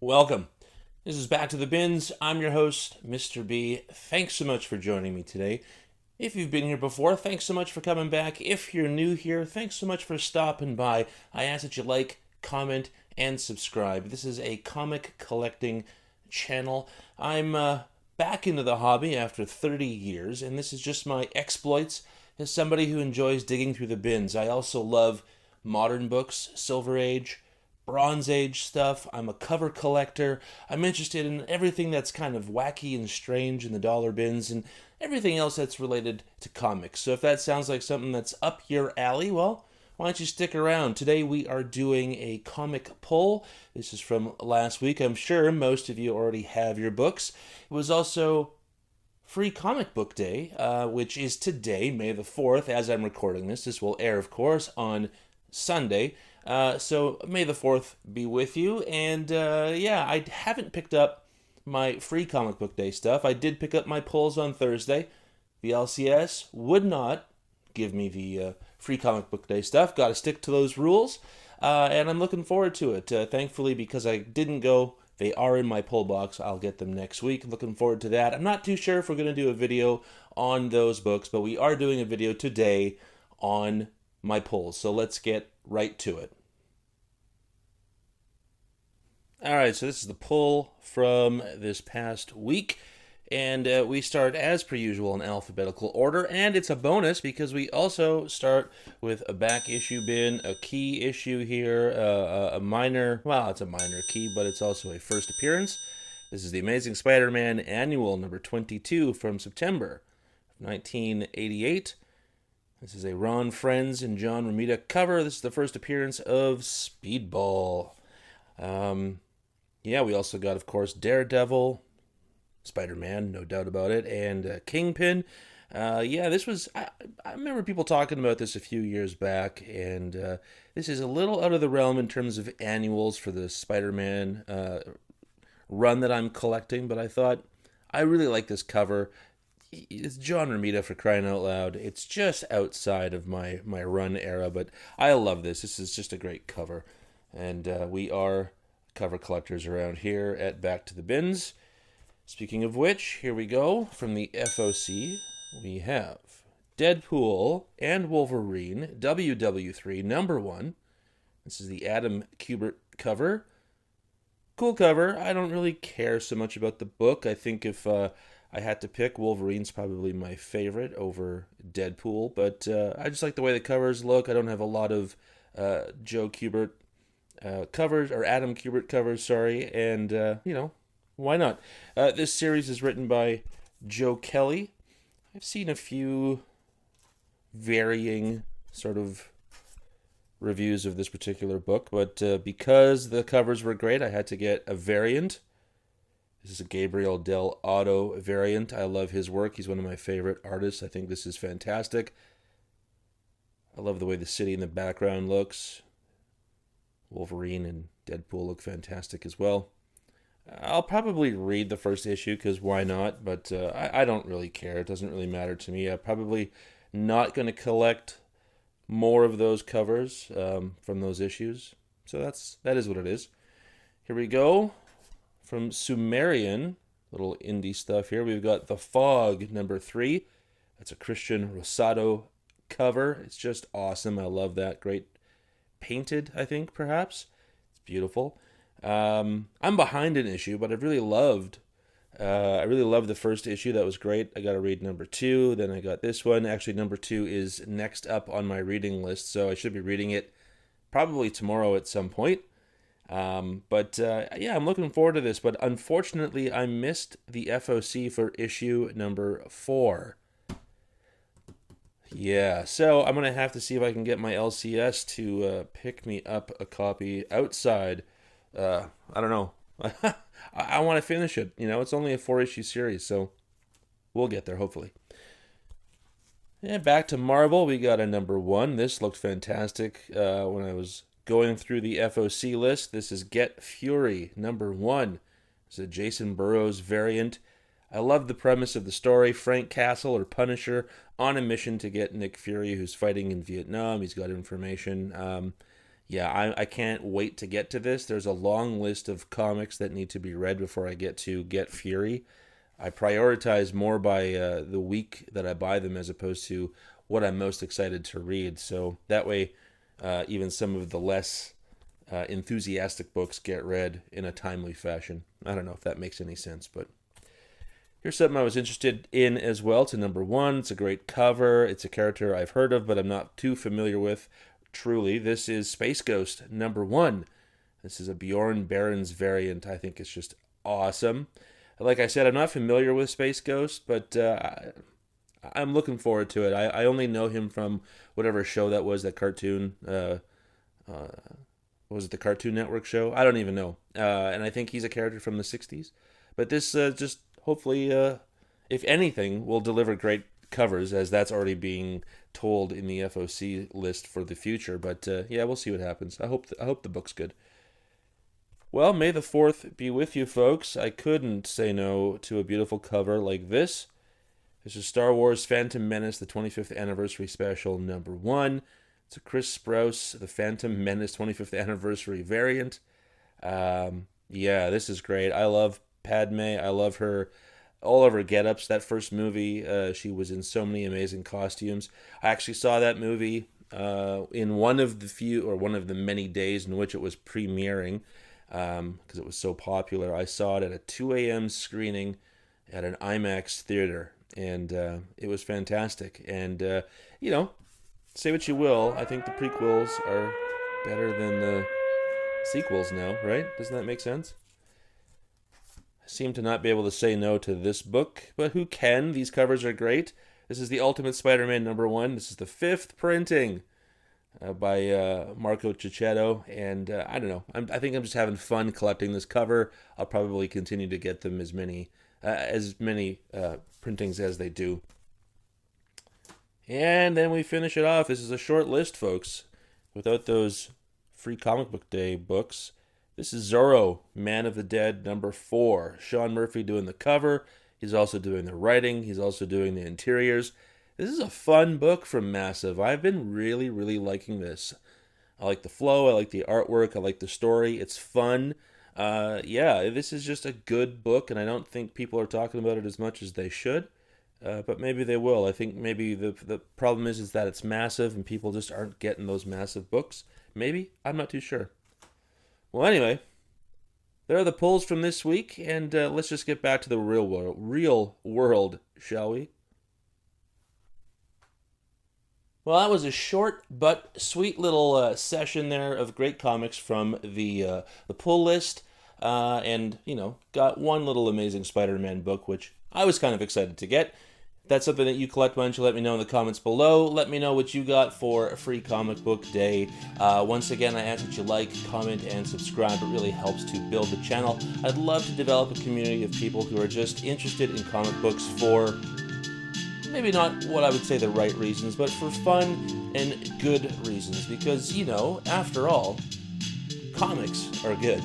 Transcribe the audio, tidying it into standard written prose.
Welcome. This is Back to the Bins. I'm your host, Mr. B. Thanks so much for joining me today. If you've been here before, thanks so much for coming back. If you're new here, thanks so much for stopping by. I ask that you like, comment, and subscribe. This is a comic collecting channel. I'm back into the hobby after 30 years, and this is just my exploits as somebody who enjoys digging through the bins. I also love modern books, Silver Age, Bronze Age stuff. I'm a cover collector. I'm interested in everything that's kind of wacky and strange in the dollar bins and everything else that's related to comics. So if that sounds like something that's up your alley, well, why don't you stick around? Today we are doing a comic pull. This is from last week. I'm sure most of you already have your books. It was also Free Comic Book Day, which is today, May the 4th, as I'm recording this. This will air, of course, on Sunday. So May the 4th be with you. And yeah, I haven't picked up my Free Comic Book Day stuff. I did pick up my pulls on Thursday. The LCS would not give me the Free Comic Book Day stuff. Got to stick to those rules. And I'm looking forward to it. Thankfully, because I didn't go, they are in my pull box. I'll get them next week. Looking forward to that. I'm not too sure if we're going to do a video on those books, but we are doing a video today on my pulls. So let's get right to it. All right, so this is the pull from this past week. And we start as per usual in alphabetical order, and it's a bonus because we also start with a back issue bin, a key issue here, a minor, well, it's a minor key, but it's also a first appearance. This is the Amazing Spider-Man Annual number 22 from September of 1988. This is a Ron Frenz and John Romita cover. This is the first appearance of Speedball. Yeah, we also got, of course, Daredevil, Spider-Man, no doubt about it, and Kingpin. Yeah, this was. I remember people talking about this a few years back, and this is a little out of the realm in terms of annuals for the Spider-Man run that I'm collecting, but I thought I really like this cover. It's John Romita, for crying out loud. It's just outside of my run era, but I love this. This is just a great cover, and we are cover collectors around here at Back to the Bins. Speaking of which, here we go. From the FOC, we have Deadpool and Wolverine, WW3, number 1. This is the Adam Kubert cover. Cool cover. I don't really care so much about the book. I think if I had to pick, Wolverine's probably my favorite over Deadpool. But I just like the way the covers look. I don't have a lot of Joe Kubert covers, or Adam Kubert covers, sorry. And, why not? This series is written by Joe Kelly. I've seen a few varying sort of reviews of this particular book, but because the covers were great, I had to get a variant. This is a Gabriel Del Otto variant. I love his work. He's one of my favorite artists. I think this is fantastic. I love the way the city in the background looks. Wolverine and Deadpool look fantastic as well. I'll probably read the first issue because why not? But I don't really care. It doesn't really matter to me. I'm probably not going to collect more of those covers from those issues. So that is what it is. Here we go. From Sumerian, little indie stuff here. We've got The Fog, number 3. That's a Christian Rosado cover. It's just awesome. I love that. Great painted, I think, perhaps. It's beautiful. I'm behind an issue, but I really loved the first issue. That was great. I got to read number 2. Then I got this one. Actually, number 2 is next up on my reading list, so I should be reading it probably tomorrow at some point. But yeah, I'm looking forward to this. But unfortunately, I missed the FOC for issue number 4. Yeah, so I'm gonna have to see if I can get my LCS to pick me up a copy outside. I don't know. I want to finish it. It's only a 4-issue series, so we'll get there hopefully. And back to Marvel, we got a number 1. This looked fantastic when I was going through the FOC list. This is Get Fury, number 1. It's a Jason Burrows variant. I love the premise of the story. Frank Castle, or Punisher, on a mission to get Nick Fury, who's fighting in Vietnam. He's got information. Yeah, I can't wait to get to this. There's a long list of comics that need to be read before I get to Get Fury. I prioritize more by the week that I buy them as opposed to what I'm most excited to read. So that way, even some of the less enthusiastic books get read in a timely fashion. I don't know if that makes any sense, but here's something I was interested in as well. It's a number one. It's a great cover. It's a character I've heard of, but I'm not too familiar with. Truly, this is Space Ghost number one. This is a Bjorn Barons variant. I think it's just awesome. Like I said, I'm not familiar with Space Ghost, but I'm looking forward to it. I only know him from whatever show that was, that cartoon. Was it the Cartoon Network show? I don't even know. And I think he's a character from the 60s. But this just hopefully, if anything, will deliver great covers, as that's already being told in the FOC list for the future. But yeah, we'll see what happens. I hope the book's good. Well, May the 4th be with you, folks. I couldn't say no to a beautiful cover like this. This is Star Wars Phantom Menace, the 25th Anniversary Special, number one. It's a Chris Sprouse, the Phantom Menace 25th Anniversary variant. Yeah, this is great. I love Padme. I love her, all of her get-ups. That first movie, she was in so many amazing costumes. I actually saw that movie in one of the many days in which it was premiering, because it was so popular. I saw it at a 2 a.m. screening at an IMAX theater, and it was fantastic. And, say what you will, I think the prequels are better than the sequels now, right? Doesn't that make sense? I seem to not be able to say no to this book, but who can? These covers are great. This is the Ultimate Spider-Man number one. This is the 5th printing by Marco Cicchetto, and I don't know. I think I'm just having fun collecting this cover. I'll probably continue to get them as many printings as they do. And then we finish it off. This is a short list, folks. Without those free comic book day books, this is Zorro, Man of the Dead, number 4. Sean Murphy doing the cover. He's also doing the writing. He's also doing the interiors. This is a fun book from Massive. I've been really, really liking this. I like the flow. I like the artwork. I like the story. It's fun. Yeah, this is just a good book, and I don't think people are talking about it as much as they should. But maybe they will. I think maybe the problem is that it's massive and people just aren't getting those massive books. Maybe? I'm not too sure. Well, anyway, there are the pulls from this week, and let's just get back to the real world, shall we? Well, that was a short but sweet little session there of great comics from the pull list, and got one little Amazing Spider-Man book, which I was kind of excited to get. If that's something that you collect, why don't you let me know in the comments below. Let me know what you got for a free comic book day. Once again, I ask that you like, comment, and subscribe. It really helps to build the channel. I'd love to develop a community of people who are just interested in comic books for maybe not what I would say the right reasons, but for fun and good reasons. Because, after all, comics are good.